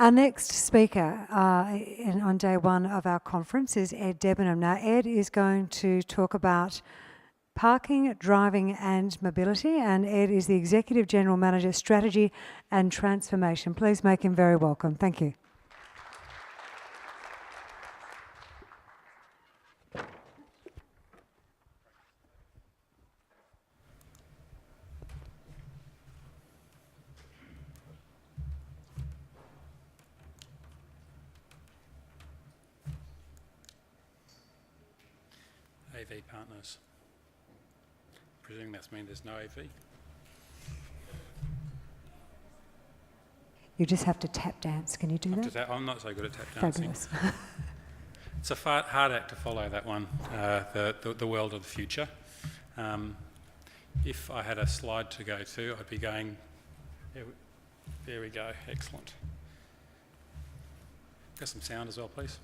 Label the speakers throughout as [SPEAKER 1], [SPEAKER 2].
[SPEAKER 1] Our next speaker on day one of our conference is Ed Debenham. Now, Ed is going to talk about parking, driving and mobility, and Ed is the Executive General Manager, Strategy and Transformation. Please make him very welcome. Thank you.
[SPEAKER 2] AV partners. Presuming that's mean there's no AV.
[SPEAKER 1] You just have to tap dance. Can you do that?
[SPEAKER 2] I'm not so good at tap dancing.
[SPEAKER 1] Fabulous.
[SPEAKER 2] It's a hard act to follow, that one, the world of the future. If I had a slide to go to, I'd be going, there we go, excellent. Got some sound as well, please.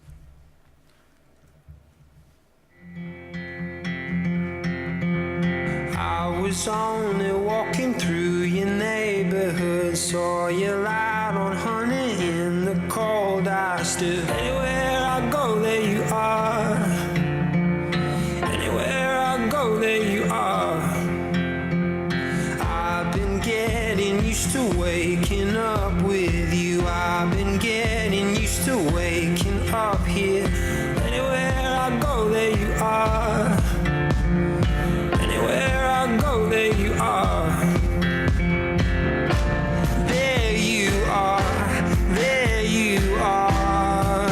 [SPEAKER 3] I was only walking through your neighborhood, saw you light on honey in the cold. I stood anywhere I go, there you are. Anywhere I go, there you are. I've been getting used to waking up with you. I've been getting used to waking up here. Anywhere I go, there you are. Go, there you are. There you are. There you are.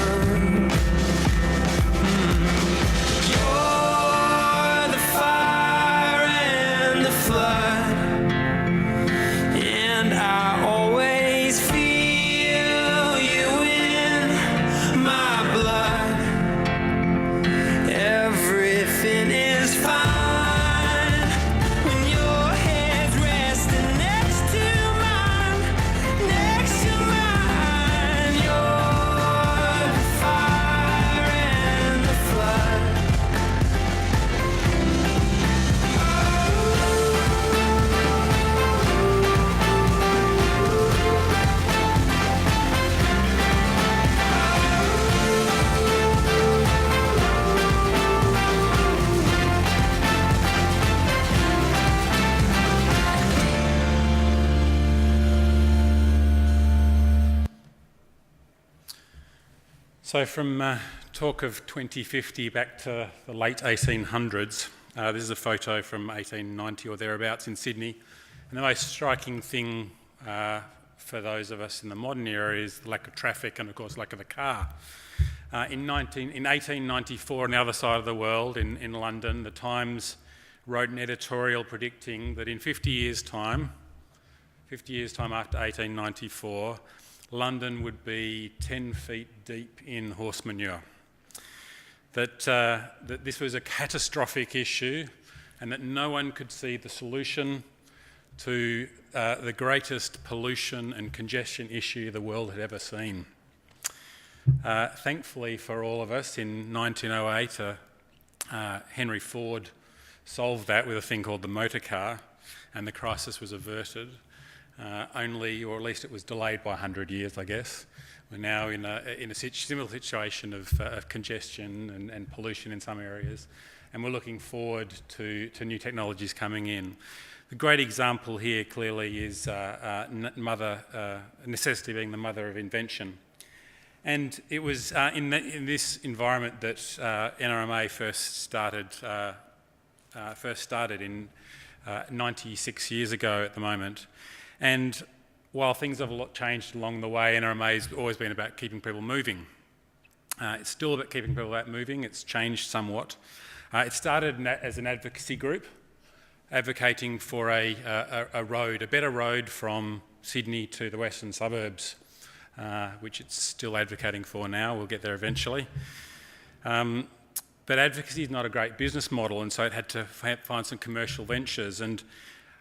[SPEAKER 3] You're the fire and the flood, and I always feel you in my blood. Everything is fine.
[SPEAKER 2] So from talk of 2050 back to the late 1800s, this is a photo from 1890 or thereabouts in Sydney. And the most striking thing for those of us in the modern era is the lack of traffic and, of course, lack of a car. In 1894, on the other side of the world, in London, the Times wrote an editorial predicting that in 50 years' time after 1894, London would be 10 feet deep in horse manure. That this was a catastrophic issue and that no one could see the solution to the greatest pollution and congestion issue the world had ever seen. Thankfully for all of us, in 1908, Henry Ford solved that with a thing called the motor car, and the crisis was averted. Only, or at least it was delayed by 100 years, I guess. We're now in a similar situation of congestion and pollution in some areas, and we're looking forward to new technologies coming in. The great example here clearly is necessity being the mother of invention. And it was in this environment that NRMA first started in 96 years ago at the moment. And while things have a lot changed along the way, NRMA has always been about keeping people moving. It's still about keeping people moving. It's changed somewhat. It started as an advocacy group, advocating for a better road from Sydney to the western suburbs, which it's still advocating for now. We'll get there eventually. But advocacy is not a great business model, and so it had to find some commercial ventures. And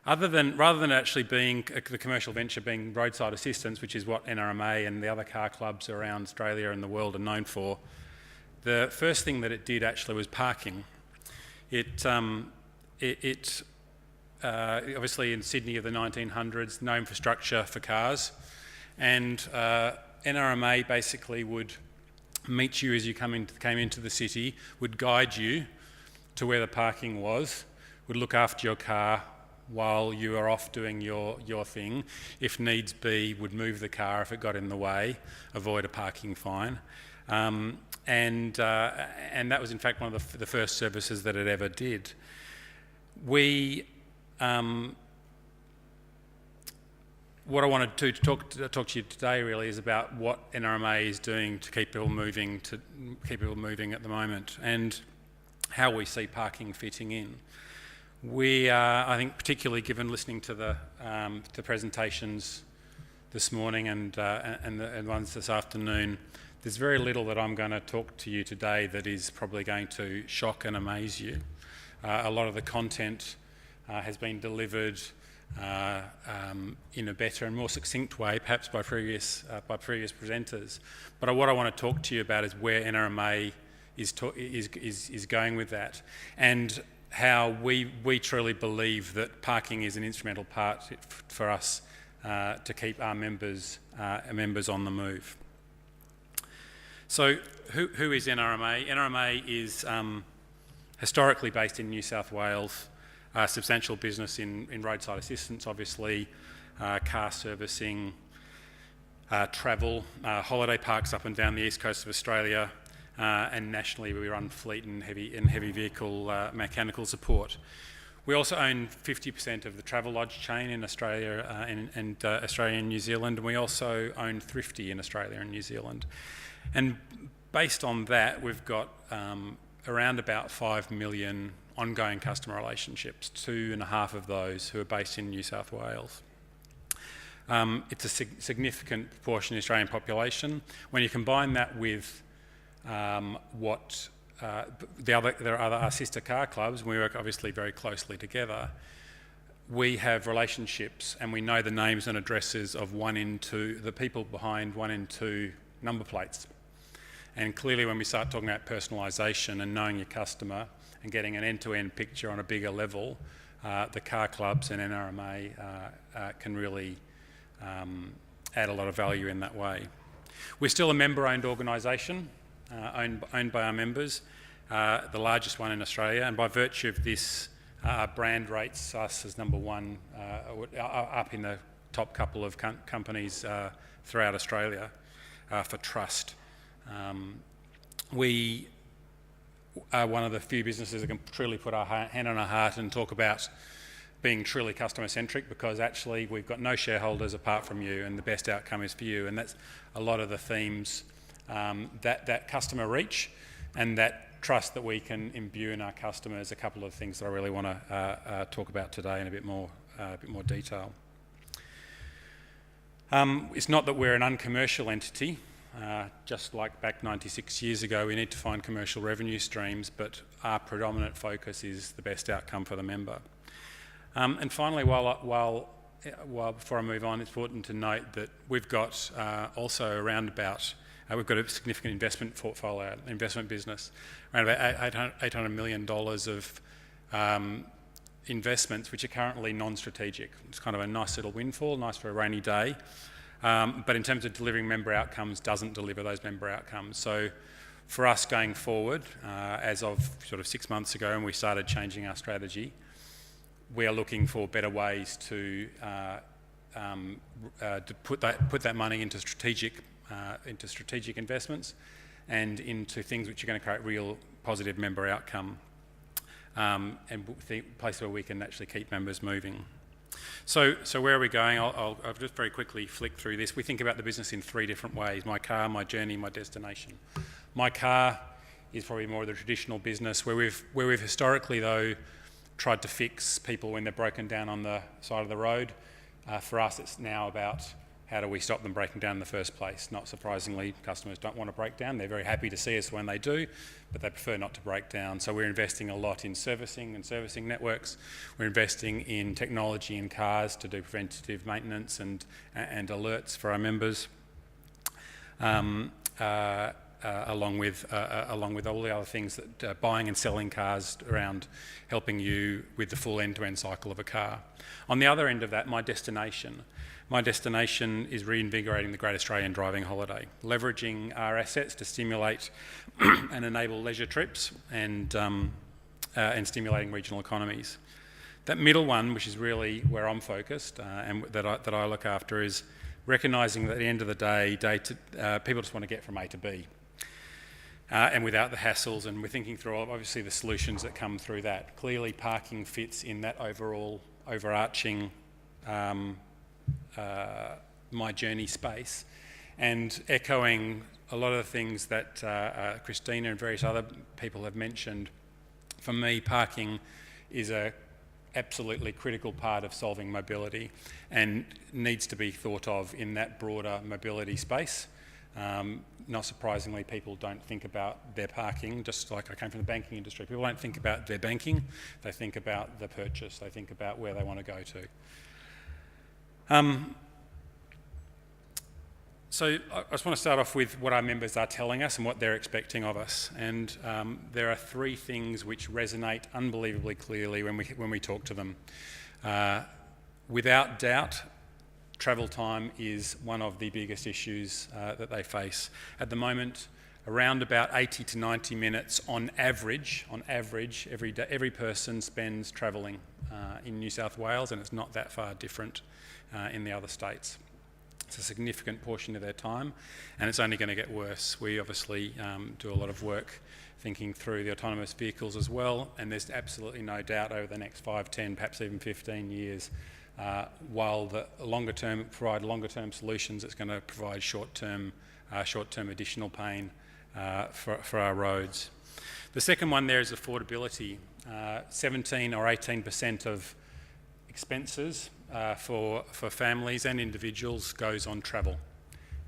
[SPEAKER 2] rather than actually being the commercial venture being roadside assistance, which is what NRMA and the other car clubs around Australia and the world are known for, the first thing that it did actually was parking. It obviously in Sydney of the 1900s, no infrastructure for cars, and NRMA basically would meet you as you came into the city, would guide you to where the parking was, would look after your car while you are off doing your thing. If needs be, would move the car if it got in the way, avoid a parking fine. And that was in fact one of the first services that it ever did. What I wanted to talk to you today really is about what NRMA is doing to keep people moving at the moment, and how we see parking fitting in. We are, I think, particularly given listening to the presentations this morning and ones this afternoon, there's very little that I'm going to talk to you today that is probably going to shock and amaze you. A lot of the content has been delivered in a better and more succinct way, perhaps by previous presenters. But what I want to talk to you about is where NRMA is going with that, and how we truly believe that parking is an instrumental part for us to keep our members on the move. So who is NRMA? NRMA is historically based in New South Wales, a substantial business in roadside assistance, obviously, car servicing, travel, holiday parks up and down the east coast of Australia, and nationally we run fleet and heavy vehicle mechanical support. We also own 50% of the Travelodge chain in Australia and Australia and New Zealand, and we also own Thrifty in Australia and New Zealand. And based on that, we've got around about 5 million ongoing customer relationships, 2.5 of those who are based in New South Wales. It's a significant proportion of the Australian population. When you combine that with there are our sister car clubs, and we work obviously very closely together, we have relationships and we know the names and addresses of the people behind 1 in 2 number plates. And clearly when we start talking about personalisation and knowing your customer and getting an end-to-end picture on a bigger level, the car clubs and NRMA can really add a lot of value in that way. We're still a member-owned organisation, owned by our members, the largest one in Australia, and by virtue of this, our brand rates us as number 1 up in the top couple of companies throughout Australia for trust. We are one of the few businesses that can truly put our hand on our heart and talk about being truly customer-centric, because actually we've got no shareholders apart from you, and the best outcome is for you. And that's a lot of the themes, that customer reach and that trust that we can imbue in our customers. A couple of things that I really want to talk about today in a bit more detail. It's not that we're an uncommercial entity. Just like back 96 years ago, we need to find commercial revenue streams, but our predominant focus is the best outcome for the member. And finally, while before I move on, it's important to note that we've got also we've got a significant investment portfolio, investment business, around about $800 million of investments which are currently non-strategic. It's kind of a nice little windfall, nice for a rainy day. But in terms of delivering member outcomes, doesn't deliver those member outcomes. So for us going forward, as of sort of 6 months ago, and we started changing our strategy, we are looking for better ways to put that money into strategic investments and into things which are going to create real positive member outcome, and places where we can actually keep members moving. So where are we going? I'll just very quickly flick through this. We think about the business in 3 different ways: my car, my journey, my destination. My car is probably more of the traditional business where we've historically though tried to fix people when they're broken down on the side of the road. For us, it's now about how do we stop them breaking down in the first place. Not surprisingly, customers don't want to break down. They're very happy to see us when they do, but they prefer not to break down. So we're investing a lot in servicing and servicing networks. We're investing in technology in cars to do preventative maintenance and alerts for our members, along with all the other things that buying and selling cars around, helping you with the full end-to-end cycle of a car. On the other end of that, my destination. My destination is reinvigorating the Great Australian Driving Holiday, leveraging our assets to stimulate and enable leisure trips and stimulating regional economies. That middle one, which is really where I'm focused and that I look after, is recognising that at the end of the day, people just want to get from A to B. And without the hassles, and we're thinking through obviously the solutions that come through that. Clearly parking fits in that overall overarching my journey space, and echoing a lot of the things that Christina and various other people have mentioned. For me, parking is a absolutely critical part of solving mobility and needs to be thought of in that broader mobility space. Not surprisingly, people don't think about their parking, just like I came from the banking industry. People don't think about their banking, they think about the purchase, they think about where they want to go to. So I just want to start off with what our members are telling us and what they're expecting of us. And there are three things which resonate unbelievably clearly when we talk to them. Without doubt, travel time is one of the biggest issues that they face. At the moment, around about 80 to 90 minutes on average, every day, every person spends travelling in New South Wales, and it's not that far different in the other states. It's a significant portion of their time, and it's only going to get worse. We obviously do a lot of work thinking through the autonomous vehicles as well, and there's absolutely no doubt over the next 5, 10, perhaps even 15 years, while the provide longer term solutions, it's going to provide short-term additional pain for our roads. The second one there is affordability. 17 or 18% of expenses for families and individuals goes on travel,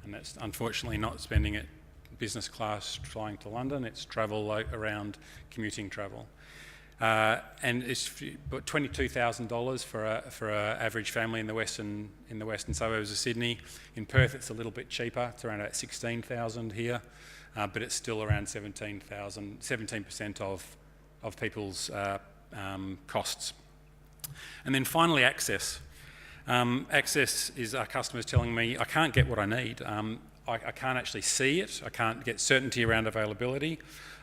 [SPEAKER 2] and that's unfortunately not spending it business class flying to London, it's travel around commuting travel. And it's about $22,000 for an average family in the western suburbs of Sydney. In Perth, it's a little bit cheaper. It's around about $16,000 here, but it's still around 17% of people's costs. And then finally, access. Access is our customers telling me, I can't get what I need. I can't actually see it. I can't get certainty around availability.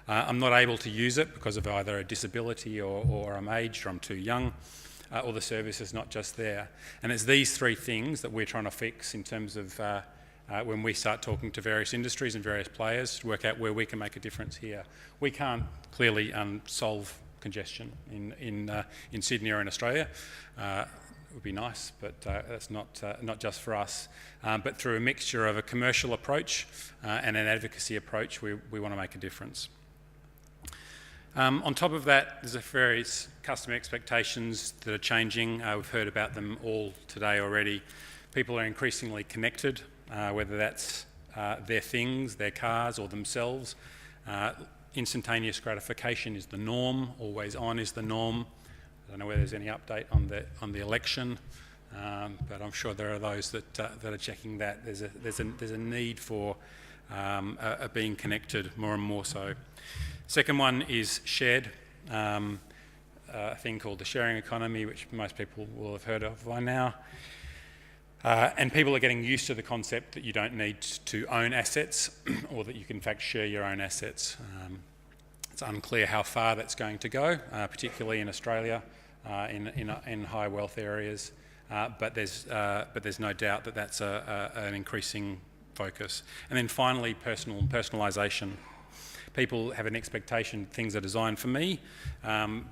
[SPEAKER 2] I'm not able to use it because of either a disability or I'm aged or I'm too young, or the service is not just there. And it's these three things that we're trying to fix in terms of when we start talking to various industries and various players to work out where we can make a difference here. We can't clearly solve congestion in Sydney or in Australia. It would be nice, but that's not just for us. But through a mixture of a commercial approach and an advocacy approach, we want to make a difference. On top of that, there's various customer expectations that are changing. We've heard about them all today already. People are increasingly connected, whether that's their things, their cars, or themselves. Instantaneous gratification is the norm. Always on is the norm. I don't know whether there's any update on the election, but I'm sure there are those that are checking that. There's a need for being connected more and more so. Second one is shared, a thing called the sharing economy, which most people will have heard of by now. And people are getting used to the concept that you don't need to own assets, or that you can in fact share your own assets. It's unclear how far that's going to go, particularly in Australia, in high wealth areas. But there's no doubt that that's an increasing focus. And then finally, personalisation. People have an expectation things are designed for me.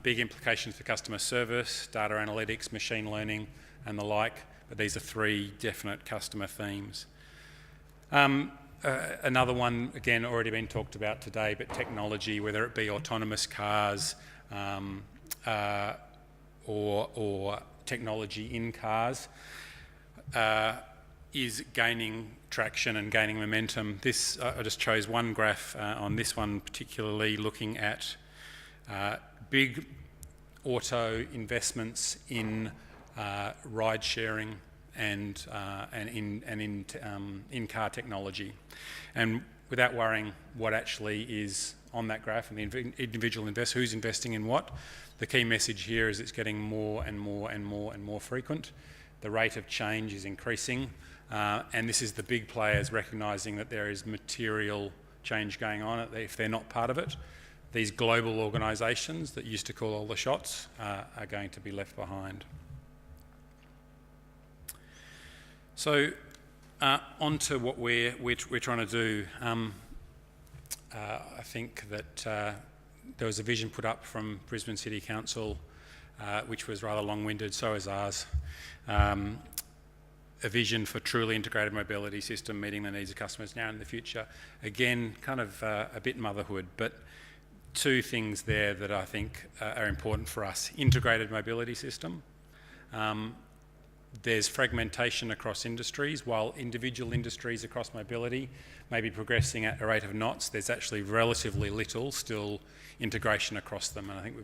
[SPEAKER 2] Big implications for customer service, data analytics, machine learning, and the like. But these are three definite customer themes. Another one, again, already been talked about today, but technology, whether it be autonomous cars or technology in cars, is gaining traction and gaining momentum. This, I just chose one graph on this one, particularly looking at big auto investments in ride sharing and in-car technology. And without worrying what actually is on that graph and the individual investor, who's investing in what, the key message here is it's getting more and more frequent. the rate of change is increasing, and this is the big players recognising that there is material change going on if they're not part of it. These global organisations that used to call all the shots are going to be left behind. So on to what we're trying to do. I think that there was a vision put up from Brisbane City Council which was rather long-winded, so is ours. A vision for truly integrated mobility system meeting the needs of customers now and in the future. Again, kind of a bit motherhood, but two things there that I think are important for us. Integrated mobility system. There's fragmentation across industries. While individual industries across mobility may be progressing at a rate of knots, there's actually relatively little still integration across them. And I think,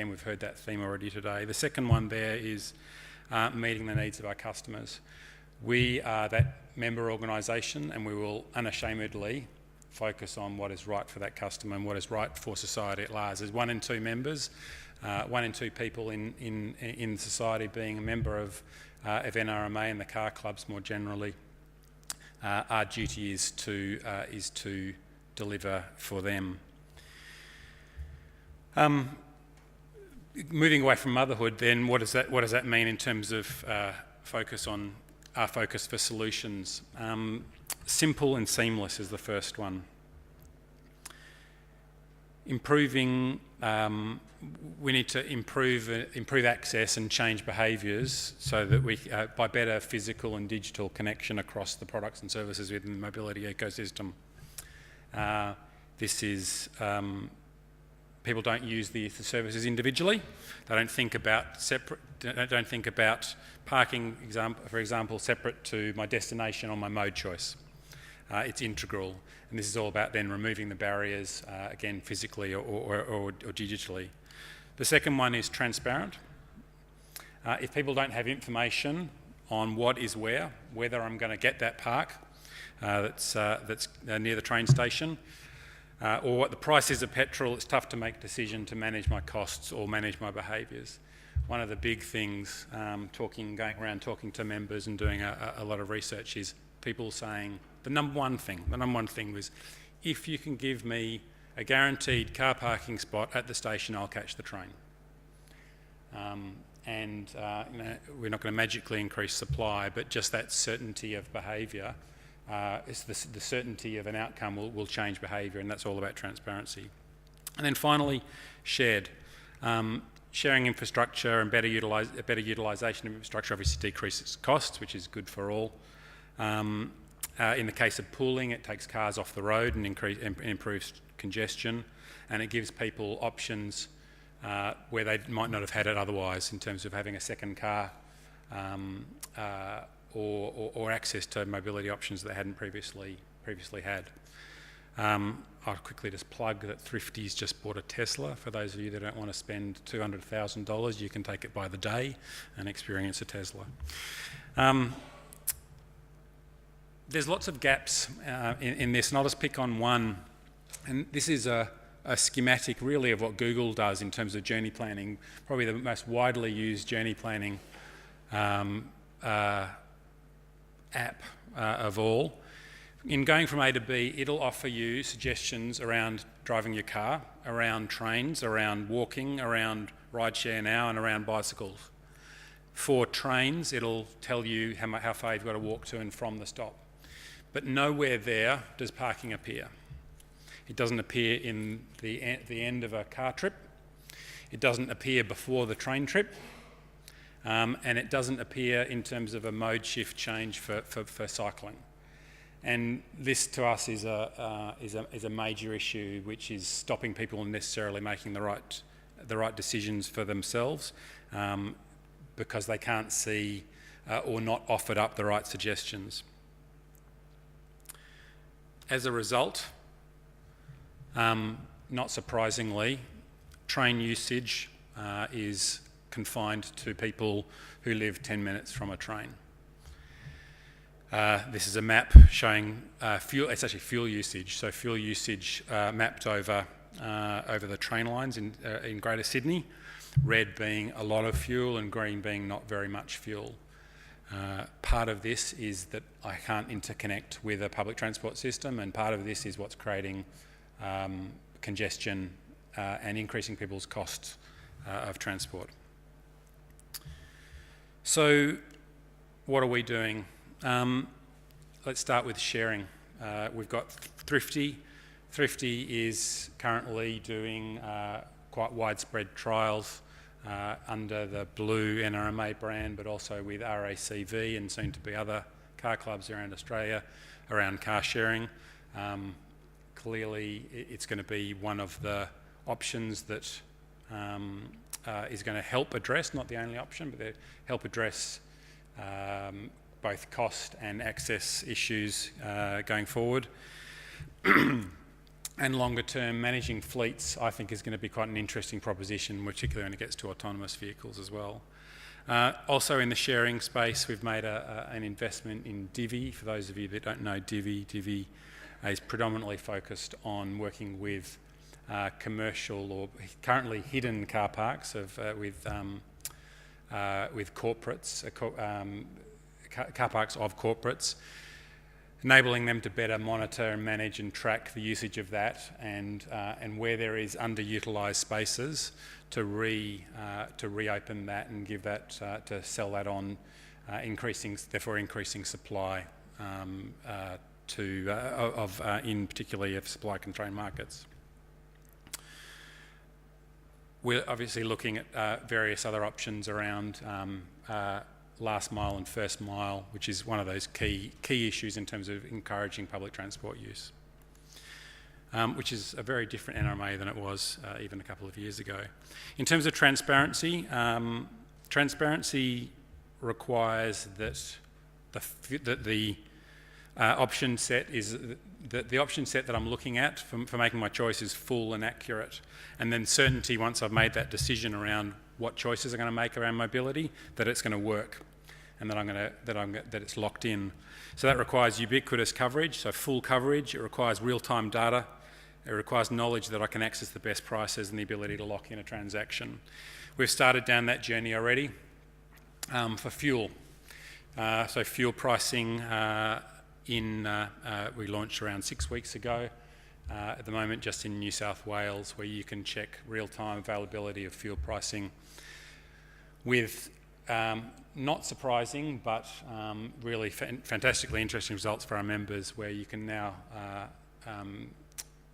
[SPEAKER 2] we've heard that theme already today. The second one there is meeting the needs of our customers. We are that member organisation, and we will unashamedly focus on what is right for that customer and what is right for society at large. There's 1 in 2 members, 1 in 2 people in society being a member of NRMA and the car clubs more generally. Our duty is to deliver for them. Moving away from motherhood, then what does that mean in terms of focus on our focus for solutions? Simple and seamless is the first one. Improving, we need to improve access and change behaviours so that we, by better physical and digital connection across the products and services within the mobility ecosystem. This is, people don't use the services individually. They don't think about parking, for example, separate to my destination or my mode choice. It's integral, and this is all about then removing the barriers, again, physically or digitally. The second one is transparent. If people don't have information on what is whether I'm going to get that park that's near the train station, or what the price is of petrol, it's tough to make a decision to manage my costs or manage my behaviours. One of the big things, going around talking to members and doing a lot of research, is people saying the number one thing was, if you can give me a guaranteed car parking spot at the station, I'll catch the train. We're not going to magically increase supply, but just that certainty of behaviour, the certainty of an outcome will change behaviour, and that's all about transparency. And then finally, shared. Sharing infrastructure and better utilisation of infrastructure obviously decreases costs, which is good for all. In the case of pooling, it takes cars off the road and improves congestion, and it gives people options where they might not have had it otherwise, in terms of having a second car or access to mobility options that they hadn't previously had. I'll quickly just plug that Thrifty's just bought a Tesla. For those of you that don't want to spend $200,000, you can take it by the day and experience a Tesla. There's lots of gaps in this, and I'll just pick on one. And this is a schematic, really, of what Google does in terms of journey planning, probably the most widely used journey planning app of all. In going from A to B, it'll offer you suggestions around driving your car, around trains, around walking, around rideshare now, and around bicycles. For trains, it'll tell you how far you've got to walk to and from the stop. But nowhere there does parking appear. It doesn't appear in the end of a car trip. It doesn't appear before the train trip. And it doesn't appear in terms of a mode shift change for cycling. And this, to us, is a major issue, which is stopping people necessarily making the right decisions for themselves, because they can't see or not offered up the right suggestions. As a result, not surprisingly, train usage is confined to people who live 10 minutes from a train. This is a map showing fuel. It's actually fuel usage. So fuel usage mapped over the train lines in Greater Sydney. Red being a lot of fuel and green being not very much fuel. Part of this is that I can't interconnect with a public transport system, and part of this is what's creating congestion and increasing people's costs of transport. So what are we doing? Let's start with sharing. We've got Thrifty. Thrifty is currently doing quite widespread trials under the blue NRMA brand, but also with RACV and soon to be other car clubs around Australia around car sharing. Clearly, it's going to be one of the options that is going to help address, not the only option, but help address both cost and access issues going forward. And longer term, managing fleets, I think, is going to be quite an interesting proposition, particularly when it gets to autonomous vehicles as well. Also in the sharing space, we've made an investment in Divvy. For those of you that don't know Divvy is predominantly focused on working with commercial or currently hidden car parks with corporates, car parks of corporates, enabling them to better monitor and manage and track the usage of that, and where there is underutilised spaces to reopen that and give that to sell that on, increasing supply in particularly of supply constrained markets. We're obviously looking at various other options around last mile and first mile, which is one of those key issues in terms of encouraging public transport use, which is a very different NRMA than it was even a couple of years ago. In terms of transparency, transparency requires that the option set is the option set that I'm looking at for making my choice is full and accurate, and then certainty once I've made that decision around what choices I'm going to make around mobility, that it's going to work, and that it's locked in. So that requires ubiquitous coverage, so full coverage. It requires real-time data. It requires knowledge that I can access the best prices and the ability to lock in a transaction. We've started down that journey already for fuel. So fuel pricing we launched around 6 weeks ago. At the moment, just in New South Wales, where you can check real-time availability of fuel pricing with not surprising, but really fantastically interesting results for our members, where you can now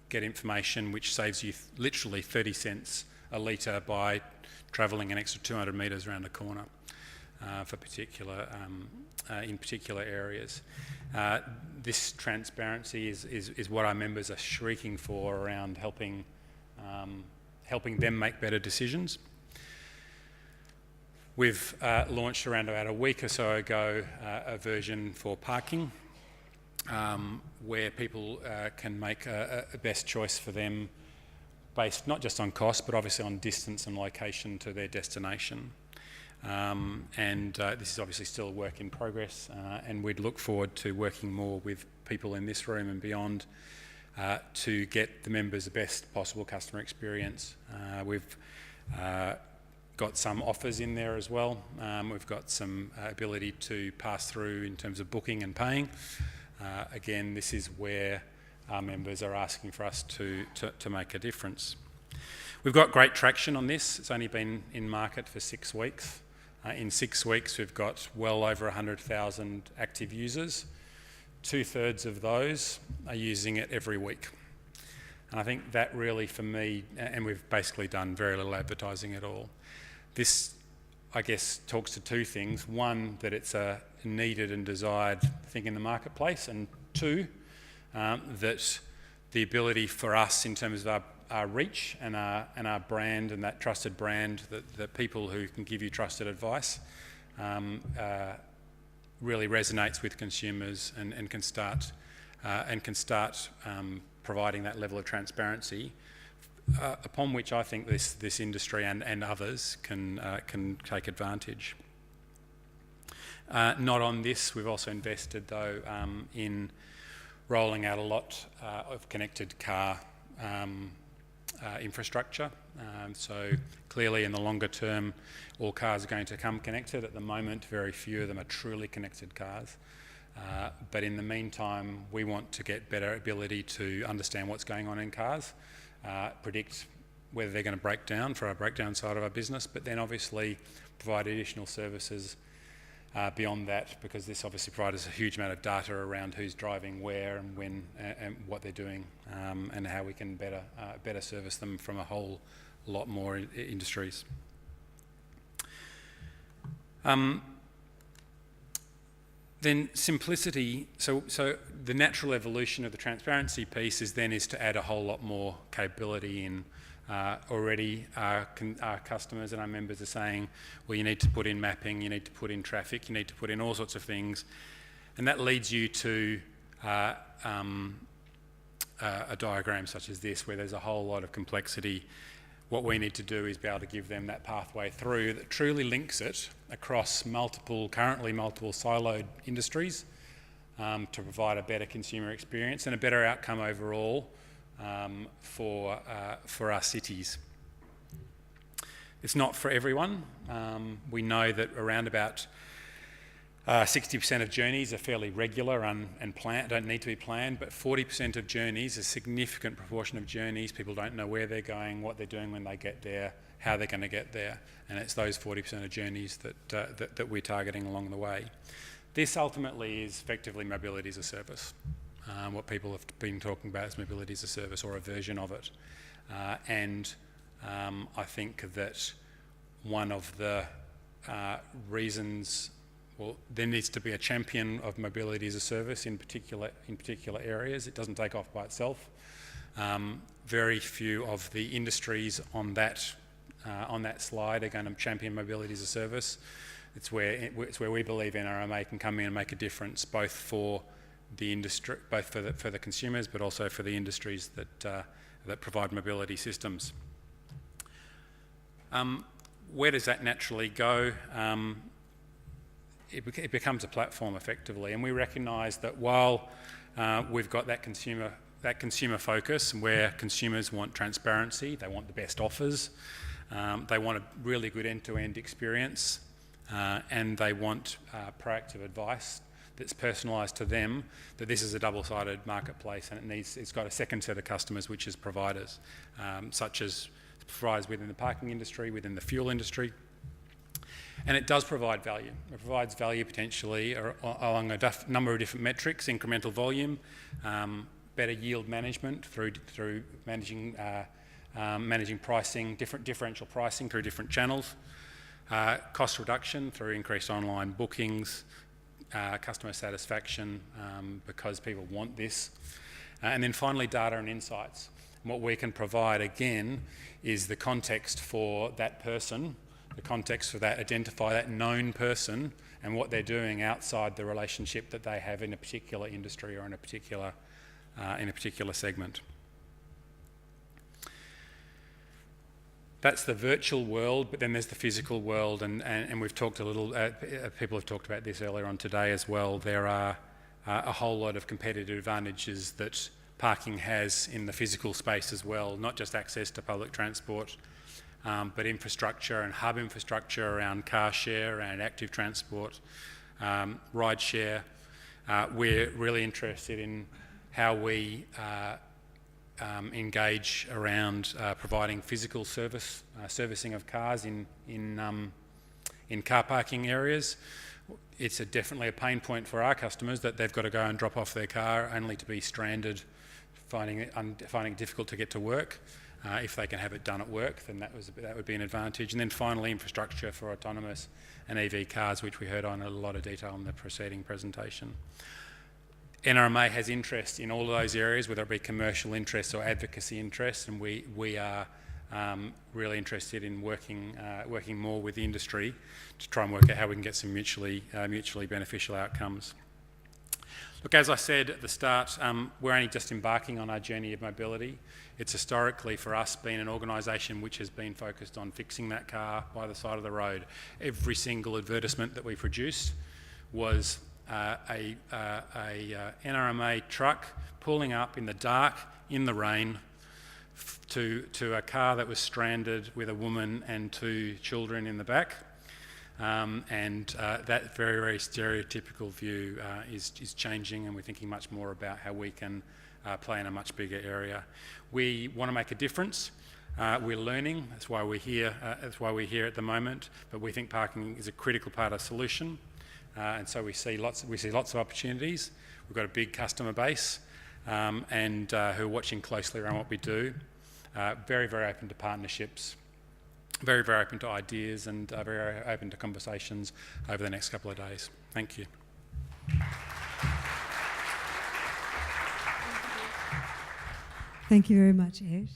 [SPEAKER 2] get information which saves you literally 30 cents a litre by travelling an extra 200 metres around a corner for in particular areas. This transparency is what our members are shrieking for around helping them make better decisions. We've launched around about a week or so ago a version for parking where people can make a best choice for them based not just on cost but obviously on distance and location to their destination. This is obviously still a work in progress, and we'd look forward to working more with people in this room and beyond to get the members the best possible customer experience. We've got some offers in there as well. We've got some ability to pass through in terms of booking and paying. Again, this is where our members are asking for us to make a difference. We've got great traction on this. It's only been in market for 6 weeks. In 6 weeks, we've got well over 100,000 active users. 2/3 of those are using it every week. And I think that really, for me, and we've basically done very little advertising at all. This, I guess, talks to two things. One, that it's a needed and desired thing in the marketplace. And two, that the ability for us in terms of our reach and our brand and that trusted brand, that people who can give you trusted advice really resonates with consumers and can start providing that level of transparency upon which I think this industry and others can take advantage. Not on this, we've also invested though in rolling out a lot of connected car infrastructure. So clearly in the longer term, all cars are going to come connected. At the moment, very few of them are truly connected cars. But in the meantime, we want to get better ability to understand what's going on in cars, predict whether they're going to break down for our breakdown side of our business, but then obviously provide additional services beyond that, because this obviously provides a huge amount of data around who's driving where and when and what they're doing, and how we can better service them from a whole lot more industries. Then simplicity, so the natural evolution of the transparency piece is to add a whole lot more capability in. Already our customers and our members are saying, well, you need to put in mapping, you need to put in traffic, you need to put in all sorts of things, and that leads you to a diagram such as this, where there's a whole lot of complexity. What we need to do is be able to give them that pathway through that truly links it across currently multiple siloed industries, to provide a better consumer experience and a better outcome overall for our cities. It's not for everyone. We know that around about 60% of journeys are fairly regular and planned, don't need to be planned, but 40% of journeys, a significant proportion of journeys, people don't know where they're going, what they're doing when they get there, how they're going to get there, and it's those 40% of journeys that we're targeting along the way. This ultimately is effectively mobility as a service. What people have been talking about is mobility as a service, or a version of it. And I think that one of the reasons, well, there needs to be a champion of mobility as a service in particular areas. It doesn't take off by itself. Very few of the industries on that slide are going to champion mobility as a service. It's where we believe NRMA can come in and make a difference, both for the industry, both for the consumers, but also for the industries that provide mobility systems. Where does that naturally go? It becomes a platform effectively, and we recognise that while we've got that consumer focus, where consumers want transparency, they want the best offers, they want a really good end-to-end experience, and they want proactive advice that's personalised to them, that this is a double-sided marketplace, and it's got a second set of customers, which is providers, such as providers within the parking industry, within the fuel industry. And it does provide value. It provides value potentially along a number of different metrics: incremental volume, better yield management through managing pricing, differential pricing through different channels, cost reduction through increased online bookings, customer satisfaction, because people want this, and then finally data and insights. And what we can provide again is the context for that person, the context for identify that known person and what they're doing outside the relationship that they have in a particular industry or in a particular segment. That's the virtual world, but then there's the physical world, and we've talked a little, people have talked about this earlier on today as well. There are a whole lot of competitive advantages that parking has in the physical space as well, not just access to public transport, but infrastructure and hub infrastructure around car share, around active transport, ride share. We're really interested in how we engage around providing physical servicing of cars in car parking areas. It's definitely a pain point for our customers that they've got to go and drop off their car only to be stranded, finding it difficult to get to work. If they can have it done at work, then that would be an advantage. And then finally, infrastructure for autonomous and EV cars, which we heard on a lot of detail in the preceding presentation. NRMA has interest in all of those areas, whether it be commercial interests or advocacy interests, and we are really interested in working more with the industry to try and work out how we can get some mutually beneficial outcomes. Look, as I said at the start, we're only just embarking on our journey of mobility. It's historically for us been an organisation which has been focused on fixing that car by the side of the road. Every single advertisement that we produced was a NRMA truck pulling up in the dark, in the rain, to a car that was stranded with a woman and 2 children in the back. That very, very stereotypical view is changing, and we're thinking much more about how we can play in a much bigger area. We want to make a difference. We're learning. That's why we're here. That's why we're here at the moment. But we think parking is a critical part of the solution, and so we see lots of opportunities. We've got a big customer base, and who are watching closely around what we do. Very, very open to partnerships. Very, very open to ideas, and very open to conversations over the next couple of days. Thank you.
[SPEAKER 1] Thank you very much, Ed.